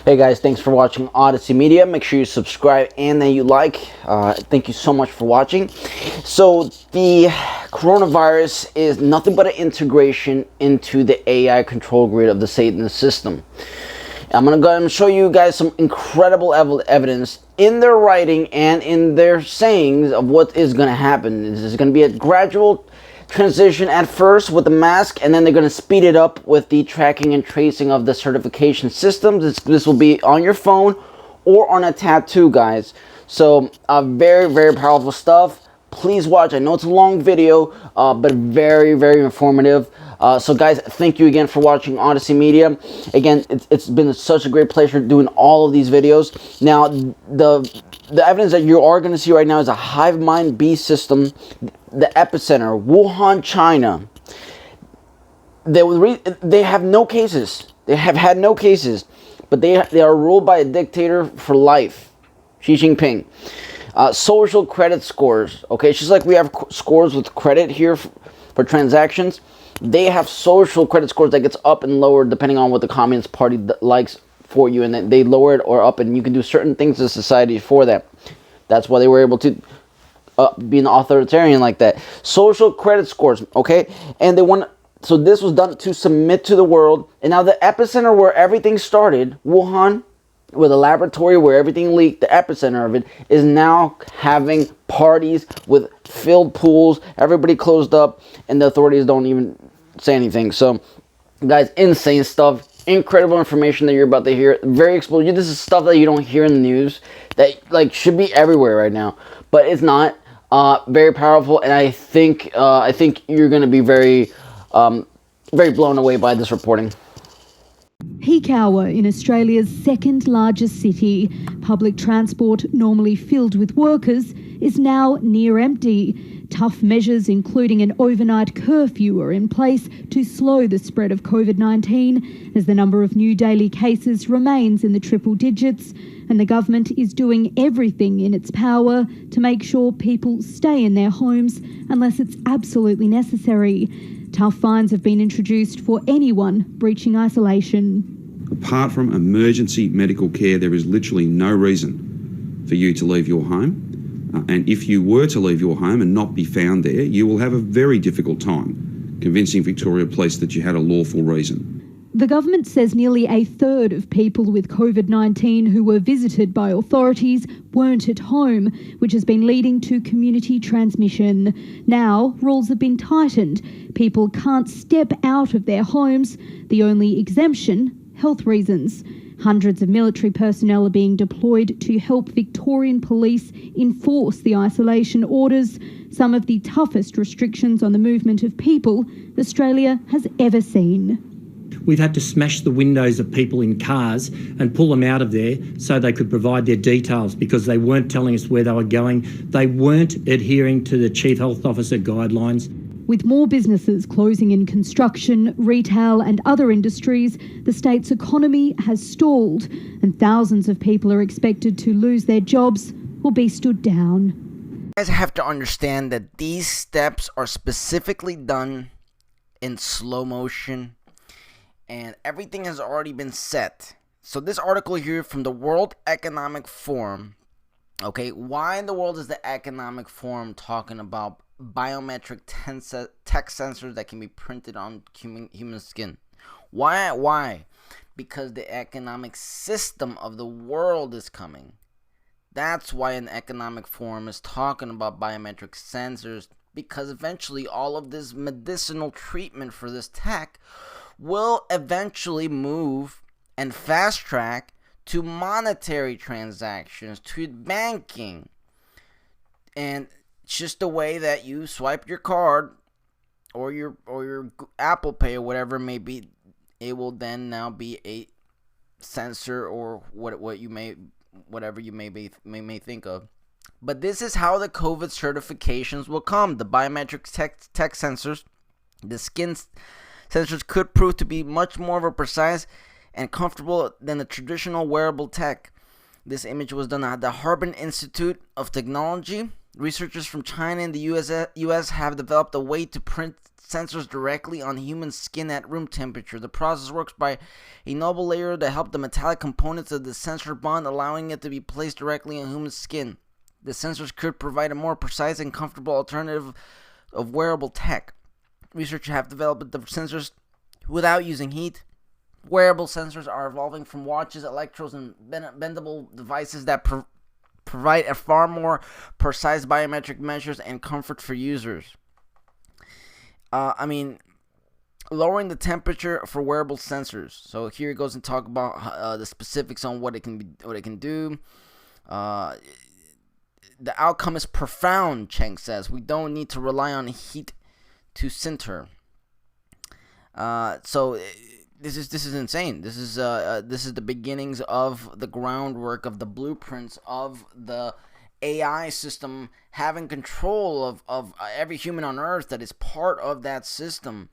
Hey guys, thanks for watching Odyssey Media. Make sure you subscribe and that you like. Thank you so much for watching. So the coronavirus is nothing but an integration into the AI control grid of the Satan system. I'm going to go ahead and show you guys some incredible evidence in their writing and in their sayings of what is going to happen. This is going to be a gradual transition at first with the mask, and then they're going to speed it up with the tracking and tracing of the certification systems. This will be on your phone or on a tattoo, guys. So very, very powerful stuff. Please watch. I know it's a long video, but very, very informative. So guys, thank you again for watching Odyssey Media. Again, it's been such a great pleasure doing all of these videos. Now, the evidence that you are going to see right now is a hive mind beast system, the epicenter, Wuhan, China. They have no cases. They have had no cases, but they are ruled by a dictator for life, Xi Jinping. Social credit scores. Okay, it's just like we have scores with credit here for transactions. They have social credit scores that gets up and lowered depending on what the Communist Party likes for you, and then they lower it or up, and you can do certain things in society for that. That's why they were able to be an authoritarian like that. Social credit scores, okay? And they want, so this was done to submit to the world, and now the epicenter where everything started, Wuhan, where the laboratory where everything leaked, the epicenter of it, is now having parties with filled pools, everybody closed up, and the authorities don't even say anything. So, guys, insane stuff. Incredible information that you're about to hear. Very explosive. This is stuff that you don't hear in the news that should be everywhere right now, but it's not. Very powerful, and I think you're going to be very blown away by this reporting. Peak hour in Australia's second largest city. Public transport, normally filled with workers, is now near empty. Tough measures, including an overnight curfew, are in place to slow the spread of COVID-19 as the number of new daily cases remains in the triple digits, and the government is doing everything in its power to make sure people stay in their homes unless it's absolutely necessary. Tough fines have been introduced for anyone breaching isolation. Apart from emergency medical care, there is literally no reason for you to leave your home. And if you were to leave your home and not be found there, you will have a very difficult time convincing Victoria Police that you had a lawful reason. The government says nearly a third of people with COVID-19 who were visited by authorities weren't at home, which has been leading to community transmission. Now, rules have been tightened. People can't step out of their homes. The only exemption, health reasons. Hundreds of military personnel are being deployed to help Victorian police enforce the isolation orders, some of the toughest restrictions on the movement of people Australia has ever seen. We've had to smash the windows of people in cars and pull them out of there so they could provide their details because they weren't telling us where they were going. They weren't adhering to the Chief Health Officer guidelines. With more businesses closing in construction, retail and other industries, the state's economy has stalled and thousands of people are expected to lose their jobs or be stood down. You guys have to understand that these steps are specifically done in slow motion, and everything has already been set. So this article here from the World Economic Forum, okay, why in the world is the Economic Forum talking about biometric tech sensors that can be printed on human skin? Why? Because the economic system of the world is coming. That's why an Economic Forum is talking about biometric sensors, because eventually all of this medicinal treatment for this tech will eventually move and fast track to monetary transactions, to banking. And it's just the way that you swipe your card or your Apple Pay or whatever it may be, it will then now be a sensor or whatever you may think of. But this is how the COVID certifications will come. The biometric tech sensors, the skin sensors could prove to be much more of a precise and comfortable than the traditional wearable tech. This image was done at the Harbin Institute of Technology. Researchers from China and the US have developed a way to print sensors directly on human skin at room temperature. The process works by a noble layer to help the metallic components of the sensor bond, allowing it to be placed directly on human skin. The sensors could provide a more precise and comfortable alternative of wearable tech. Researchers have developed the sensors without using heat. Wearable sensors are evolving from watches, electrodes, and bendable devices that provide a far more precise biometric measures and comfort for users. Lowering the temperature for wearable sensors. So here it goes and talk about the specifics on what it can do. The outcome is profound, Cheng says. We don't need to rely on heat to sinter. This is insane. This is the beginnings of the groundwork of the blueprints of the AI system having control of every human on Earth that is part of that system.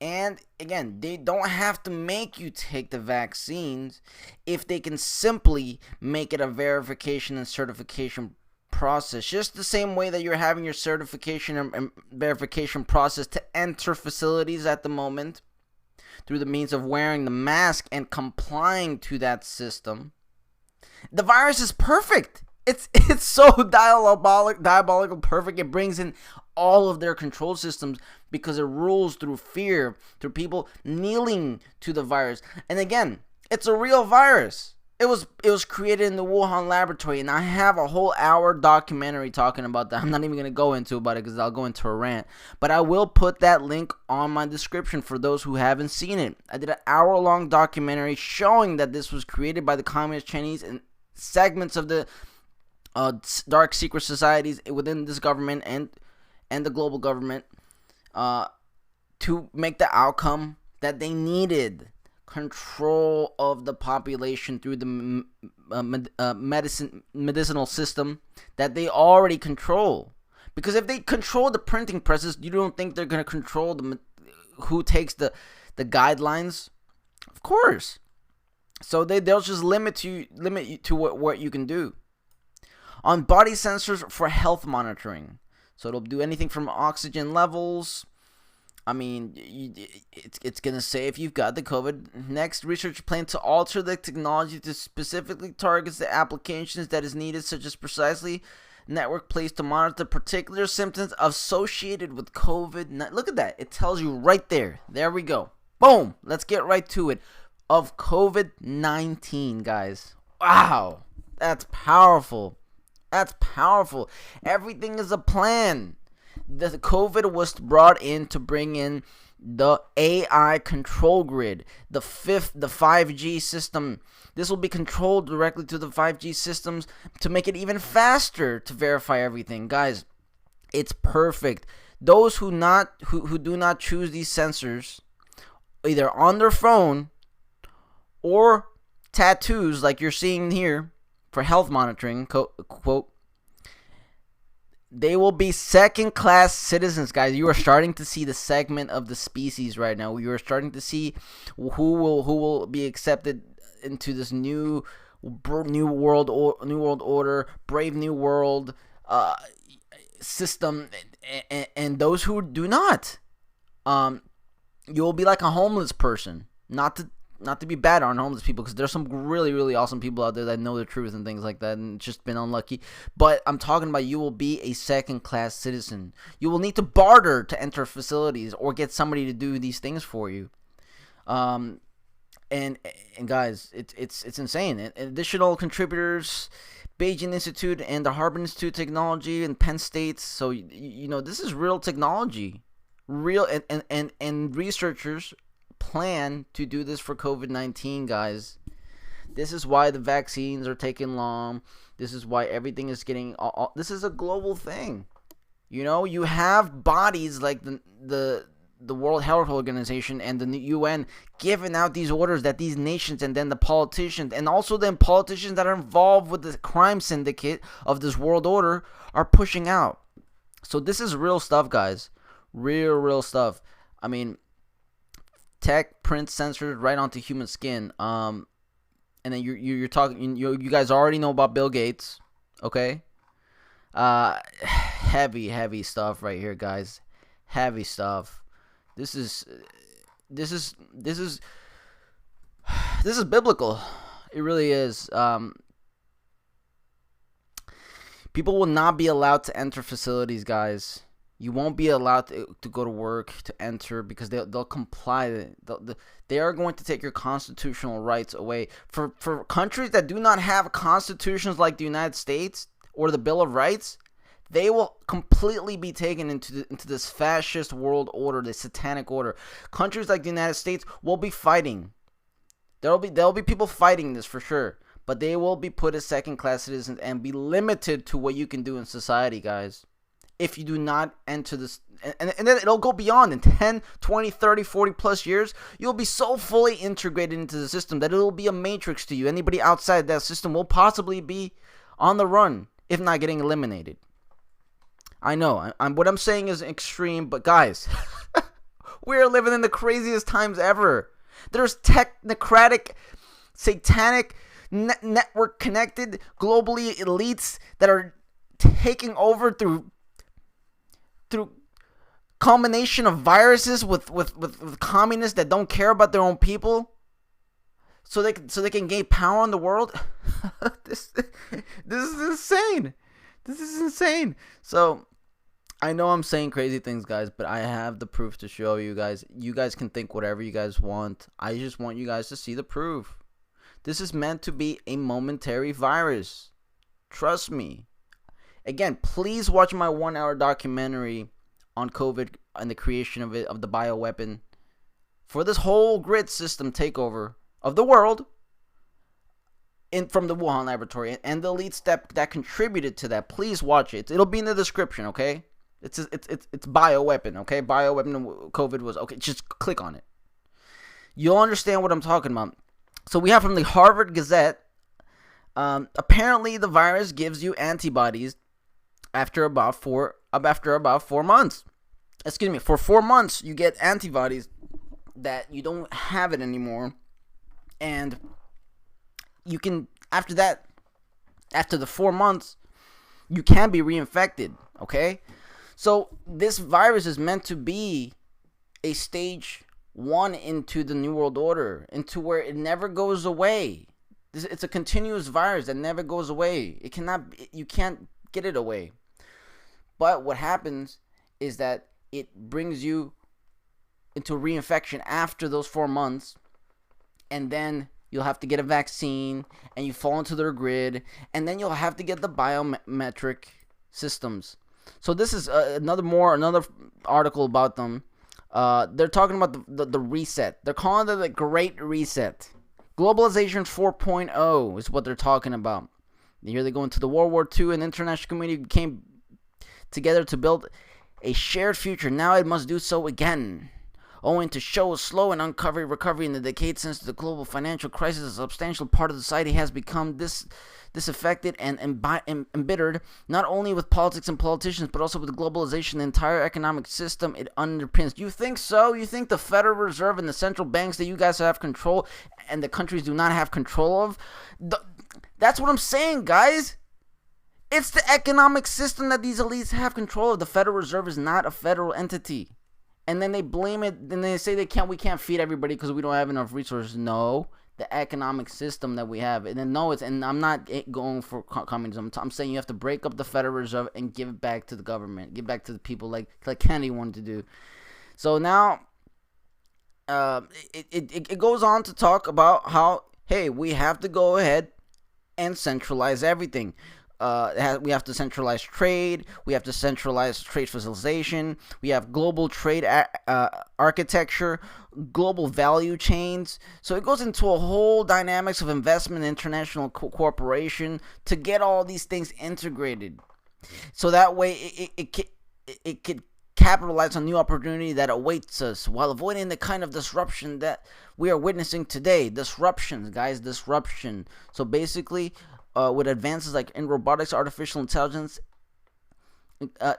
And again, they don't have to make you take the vaccines if they can simply make it a verification and certification process, just the same way that you're having your certification and verification process to enter facilities at the moment through the means of wearing the mask and complying to that system. The virus is perfect. It's so diabolical perfect. It brings in all of their control systems because it rules through fear, through people kneeling to the virus. And again, it's a real virus. It was created in the Wuhan laboratory, and I have a whole hour documentary talking about that. I'm not even going to go into about it because I'll go into a rant. But I will put that link on my description for those who haven't seen it. I did an hour-long documentary showing that this was created by the Communist Chinese and segments of the dark secret societies within this government and the global government to make the outcome that they needed. Control of the population through the medicinal system that they already control. Because if they control the printing presses, you don't think they're going to control who takes the guidelines? Of course. So they'll just limit you to what you can do. On body sensors for health monitoring. So it'll do anything from oxygen levels. I mean, it's going to say if you've got the COVID. Next, research plan to alter the technology to specifically target the applications that is needed, such as precisely network placed to monitor particular symptoms associated with COVID. Look at that. It tells you right there. There we go. Boom. Let's get right to it. Of COVID-19, guys. Wow. That's powerful. That's powerful. Everything is a plan. The COVID was brought in to bring in the AI control grid, the 5G system. This will be controlled directly to the 5G systems to make it even faster to verify everything. Guys, it's perfect. Those who do not choose these sensors, either on their phone or tattoos like you're seeing here for health monitoring, quote, they will be second-class citizens, guys. You are starting to see the segment of the species right now. You are starting to see who will be accepted into this new world order, brave new world system, and those who do not. You will be like a homeless person. Not to be bad on homeless people, because there's some really, really awesome people out there that know the truth and things like that, and it's just been unlucky. But I'm talking about you will be a second-class citizen. You will need to barter to enter facilities or get somebody to do these things for you. And guys, it's insane. And additional contributors, Beijing Institute and the Harbin Institute of Technology and Penn State. So you know this is real technology, real and researchers plan to do this for COVID-19, guys. This is why the vaccines are taking long. This is why everything is getting this is a global thing. You know, you have bodies like the World Health Organization and the UN giving out these orders that these nations and then the politicians and also the politicians that are involved with the crime syndicate of this world order are pushing out. So this is real stuff, guys. Real stuff. I mean, tech prints sensors right onto human skin. And then you're talking. You guys already know about Bill Gates, okay? Heavy stuff right here, guys. Heavy stuff. This is this is this is this is biblical. It really is. People will not be allowed to enter facilities, guys. You won't be allowed to go to work, to enter, because they'll comply. They are going to take your constitutional rights away. For countries that do not have constitutions like the United States or the Bill of Rights, they will completely be taken into this fascist world order, this satanic order. Countries like the United States will be fighting. There'll be people fighting this for sure, but they will be put as second-class citizens and be limited to what you can do in society, guys. If you do not enter this, and then it'll go beyond in 10, 20, 30, 40 plus years, you'll be so fully integrated into the system that it'll be a matrix to you. Anybody outside that system will possibly be on the run, if not getting eliminated. I know, what I'm saying is extreme, but guys, we're living in the craziest times ever. There's technocratic, satanic, network-connected, globally elites that are taking over through combination of viruses with communists that don't care about their own people, so they can gain power in the world. This is insane. This is insane. So I know I'm saying crazy things, guys, but I have the proof to show you guys. You guys can think whatever you guys want. I just want you guys to see the proof. This is meant to be a momentary virus. Trust me. Again, please watch my 1-hour documentary on COVID and the creation of the bioweapon for this whole grid system takeover of the world from the Wuhan laboratory and the elite step that contributed to that. Please watch it. It'll be in the description, okay? It's bioweapon, okay? Bioweapon COVID was, okay, just click on it. You'll understand what I'm talking about. So we have from the Harvard Gazette, apparently the virus gives you antibodies after about 4 months. Excuse me, for 4 months you get antibodies that you don't have it anymore, and you can after the 4 months you can be reinfected. Okay, so this virus is meant to be a stage 1 into the New World Order, into where it never goes away. It's a continuous virus that never goes away. You can't get it away. But what happens is that it brings you into reinfection after those 4 months, and then you'll have to get a vaccine, and you fall into their grid, and then you'll have to get the biometric systems. So this is another article about them. They're talking about the reset. They're calling it the Great Reset. Globalization 4.0 is what they're talking about. Here they go into the World War II, and the international community came together to build a shared future. Now it must do so again. Owing to show a slow and uncovered recovery in the decade since the global financial crisis, a substantial part of society has become disaffected and embittered, not only with politics and politicians, but also with globalization, the entire economic system it underpins. You think so? You think the Federal Reserve and the central banks that you guys have control and the countries do not have control of? That's what I'm saying, guys. It's the economic system that these elites have control of. The Federal Reserve is not a federal entity. And then they blame it, and they say we can't feed everybody because we don't have enough resources. No, the economic system that we have. And then and I'm not going for communism. I'm saying you have to break up the Federal Reserve and give it back to the government, give it back to the people like Kennedy wanted to do. So now, it goes on to talk about how, hey, we have to go ahead and centralize everything. We have to centralize trade. We have to centralize trade facilitation. We have global trade architecture, global value chains. So it goes into a whole dynamics of investment, international cooperation to get all these things integrated. So that way it could capitalize on new opportunity that awaits us while avoiding the kind of disruption that we are witnessing today. Disruptions, guys, disruption. So basically, with advances like in robotics, artificial intelligence.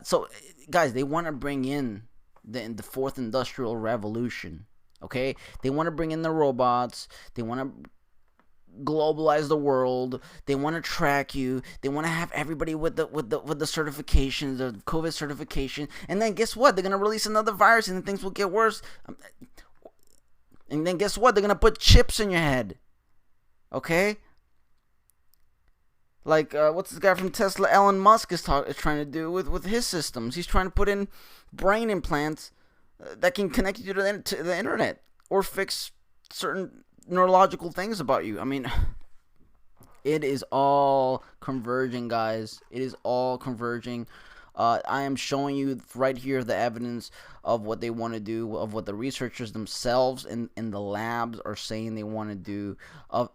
So, guys, they want to bring in the fourth industrial revolution. Okay, they want to bring in the robots. They want to globalize the world. They want to track you. They want to have everybody with the certifications, the COVID certification. And then guess what? They're gonna release another virus, and then things will get worse. And then guess what? They're gonna put chips in your head. Okay. Like what's this guy from Tesla, Elon Musk, is trying to do with his systems? He's trying to put in brain implants that can connect you to the internet or fix certain neurological things about you. I mean, it is all converging, guys. It is all converging. I am showing you right here the evidence of what they want to do, of what the researchers themselves in the labs are saying they want to do, of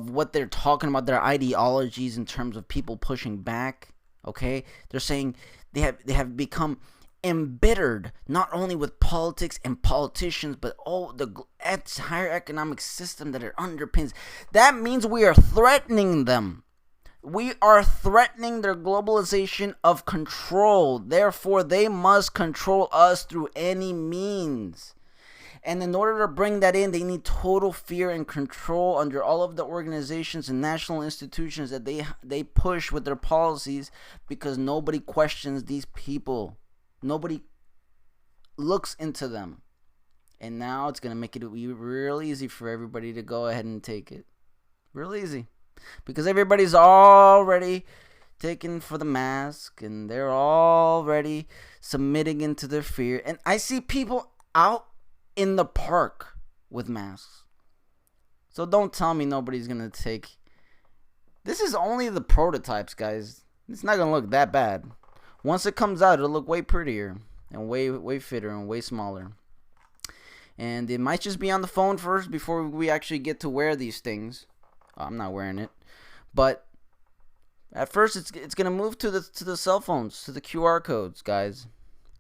what they're talking about, their ideologies in terms of people pushing back. Okay, they're saying they have become embittered not only with politics and politicians, but all the entire economic system that it underpins. That means we are threatening them. We are threatening their globalization of control. Therefore, they must control us through any means. And in order to bring that in, they need total fear and control under all of the organizations and national institutions that they push with their policies, because nobody questions these people. Nobody looks into them. And now it's going to make it real easy for everybody to go ahead and take it. Real easy. Because everybody's already taken for the mask, and they're already submitting into their fear. And I see people out in the park with masks. So don't tell me nobody's going to take. This is only the prototypes, guys. It's not going to look that bad. Once it comes out, it'll look way prettier and way fitter and way smaller. And it might just be on the phone first before we actually get to wear these things. I'm not wearing it, but at first it's gonna move to the cell phones, to the QR codes, guys.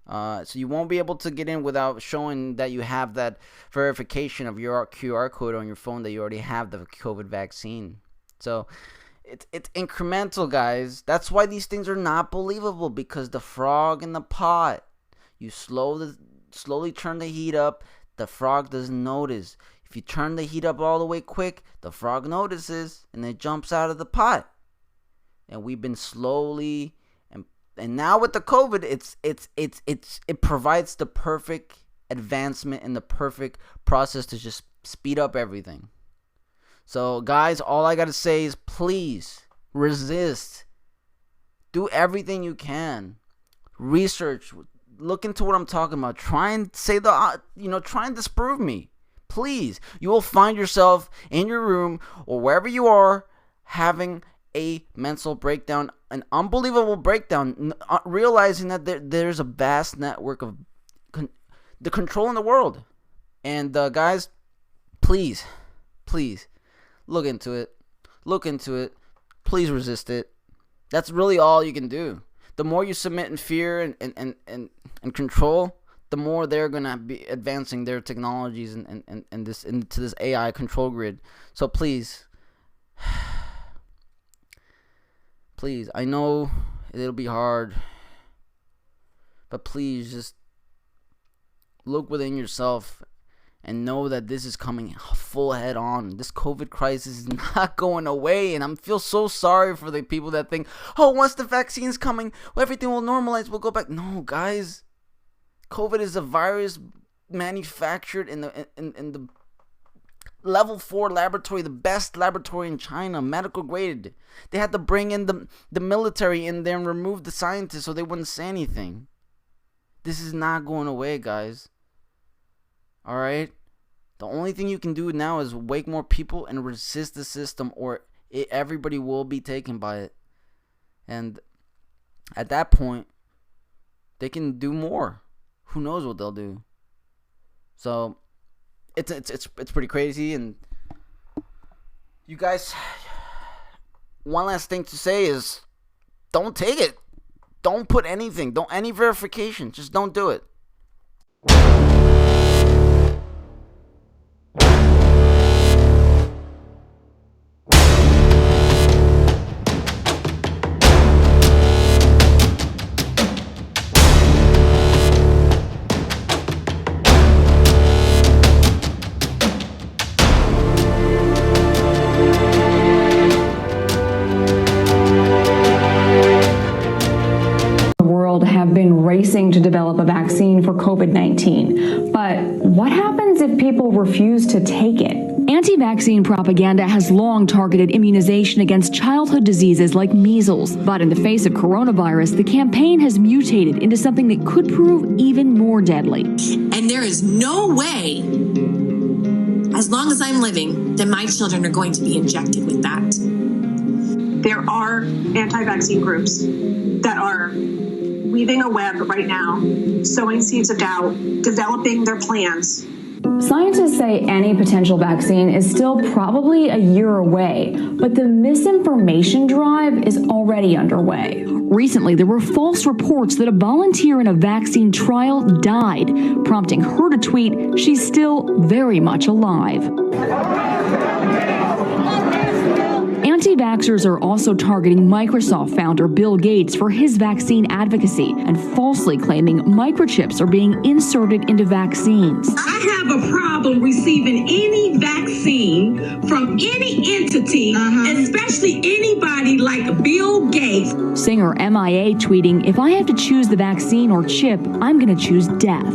So you won't be able to get in without showing that you have that verification of your QR code on your phone that you already have the COVID vaccine. So it's incremental, guys. That's why these things are not believable, because the frog in the pot, you slowly turn the heat up, the frog doesn't notice. If you turn the heat up all the way quick, the frog notices and it jumps out of the pot. And we've been slowly, and now with the COVID, it provides the perfect advancement and the perfect process to just speed up everything. So guys, all I gotta say is please resist. Do everything you can. Research. Look into what I'm talking about. Try and try and disprove me. Please, you will find yourself in your room or wherever you are having a mental breakdown, an unbelievable breakdown, realizing that there's a vast network of the control in the world. And guys, please, look into it. Please resist it. That's really all you can do. The more you submit in fear and control, the more they're gonna be advancing their technologies and this into this AI control grid. So please, I know it'll be hard, but please just look within yourself and know that this is coming full head on. This COVID crisis is not going away, and I feel so sorry for the people that think, oh, once the vaccine's coming, everything will normalize, we'll go back. No, guys. COVID is a virus manufactured in the level 4 laboratory, the best laboratory in China, medical grade. They had to bring in the military in there and remove the scientists so they wouldn't say anything. This is not going away, guys. All right? The only thing you can do now is wake more people and resist the system, or everybody will be taken by it. And at that point, they can do more. Who knows what they'll do? So it's pretty crazy. And you guys, one last thing to say is, don't take it. Don't put anything. Don't any verification. Just don't do it. racing to develop a vaccine for COVID-19. But what happens if people refuse to take it? Anti-vaccine propaganda has long targeted immunization against childhood diseases like measles. But in the face of coronavirus, the campaign has mutated into something that could prove even more deadly. And there is no way, as long as I'm living, that my children are going to be injected with that. There are anti-vaccine groups that are weaving a web right now, sowing seeds of doubt, developing their plans. Scientists say any potential vaccine is still probably a year away, but the misinformation drive is already underway. Recently, there were false reports that a volunteer in a vaccine trial died, prompting her to tweet, "She's still very much alive." Anti-vaxxers are also targeting Microsoft founder Bill Gates for his vaccine advocacy and falsely claiming microchips are being inserted into vaccines. I have a problem receiving any vaccine from any entity, especially anybody like Bill Gates. Singer MIA tweeting, "If I have to choose the vaccine or chip, I'm going to choose death."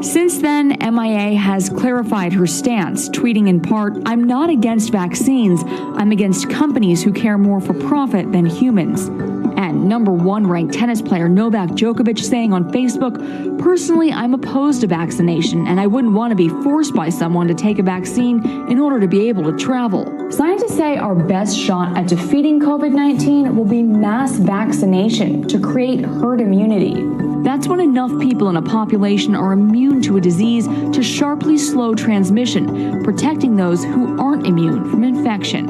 Since then, MIA has clarified her stance, tweeting in part, "I'm not against vaccines, I'm against companies who care more for profit than humans." And number one ranked tennis player Novak Djokovic saying on Facebook, "Personally, I'm opposed to vaccination and I wouldn't want to be forced by someone to take a vaccine in order to be able to travel." Scientists say our best shot at defeating COVID-19 will be mass vaccination to create herd immunity. That's when enough people in a population are immune to a disease to sharply slow transmission, protecting those who aren't immune from infection.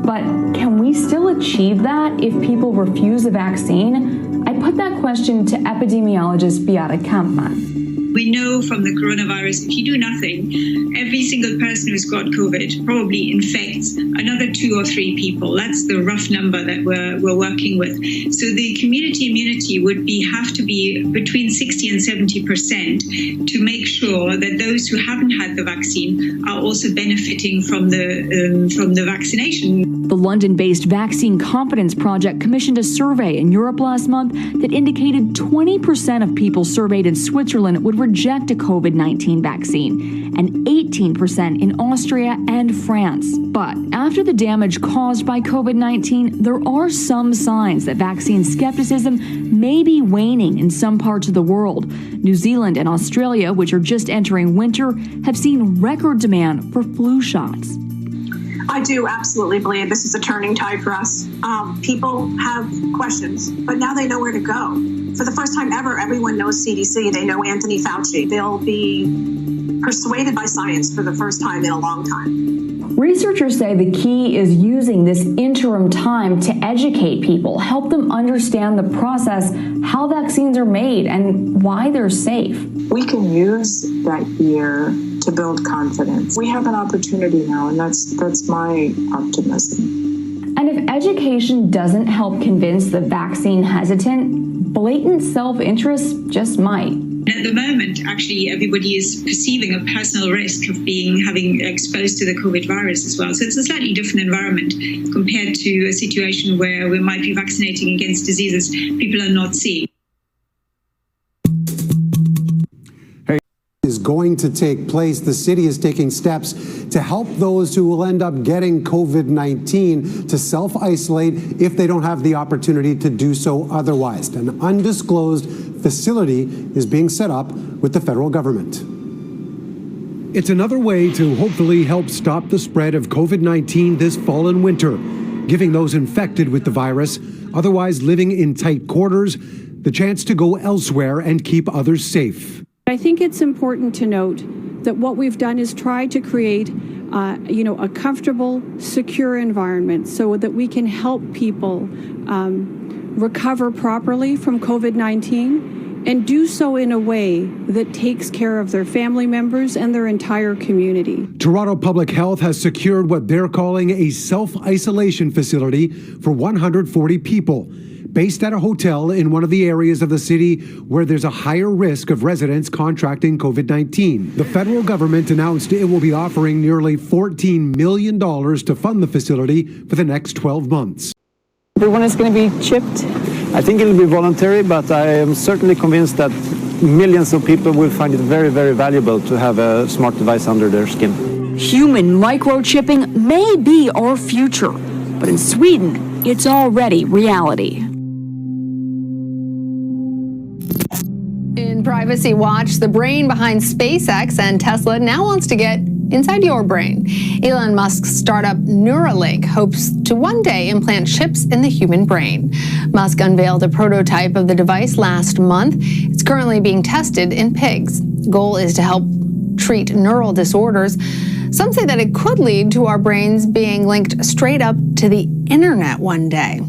But can we still achieve that if people refuse a vaccine? I put that question to epidemiologist Beata Kampmann. We know from the coronavirus, if you do nothing, every single person who's got COVID probably infects another 2 or 3 people. That's the rough number that we're working with. So the community immunity would have to be between 60 and 70% to make sure that those who haven't had the vaccine are also benefiting from the vaccination. The London-based Vaccine Confidence Project commissioned a survey in Europe last month that indicated 20% of people surveyed in Switzerland would reject a COVID-19 vaccine, and 18% in Austria and France. But after the damage caused by COVID-19, there are some signs that vaccine skepticism may be waning in some parts of the world. New Zealand and Australia, which are just entering winter, have seen record demand for flu shots. I do absolutely believe this is a turning tide for us. People have questions, but now they know where to go. For the first time ever, everyone knows CDC. They know Anthony Fauci. They'll be persuaded by science for the first time in a long time. Researchers say the key is using this interim time to educate people, help them understand the process, how vaccines are made, and why they're safe. We can use that year to build confidence. We have an opportunity now, and that's my optimism. And if education doesn't help convince the vaccine hesitant, blatant self-interest just might. At the moment, actually, everybody is perceiving a personal risk of having exposed to the COVID virus as well. So it's a slightly different environment compared to a situation where we might be vaccinating against diseases people are not seeing. Is going to take place. The city is taking steps to help those who will end up getting COVID-19 to self-isolate if they don't have the opportunity to do so otherwise. An undisclosed facility is being set up with the federal government. It's another way to hopefully help stop the spread of COVID-19 this fall and winter, giving those infected with the virus, otherwise living in tight quarters, the chance to go elsewhere and keep others safe. I think it's important to note that what we've done is try to create, a comfortable, secure environment so that we can help people recover properly from COVID-19 and do so in a way that takes care of their family members and their entire community. Toronto Public Health has secured what they're calling a self-isolation facility for 140 people, based at a hotel in one of the areas of the city where there's a higher risk of residents contracting COVID-19. The federal government announced it will be offering nearly $14 million to fund the facility for the next 12 months. Everyone is going to be chipped I think it'll be voluntary, but I am certainly convinced that millions of people will find it very, very valuable to have a smart device under their skin. Human microchipping may be our future, but in Sweden, it's already reality. In Privacy Watch, the brain behind SpaceX and Tesla now wants to get inside your brain. Elon Musk's startup Neuralink hopes to one day implant chips in the human brain. Musk unveiled a prototype of the device last month. It's currently being tested in pigs. The goal is to help treat neural disorders. Some say that it could lead to our brains being linked straight up to the internet one day.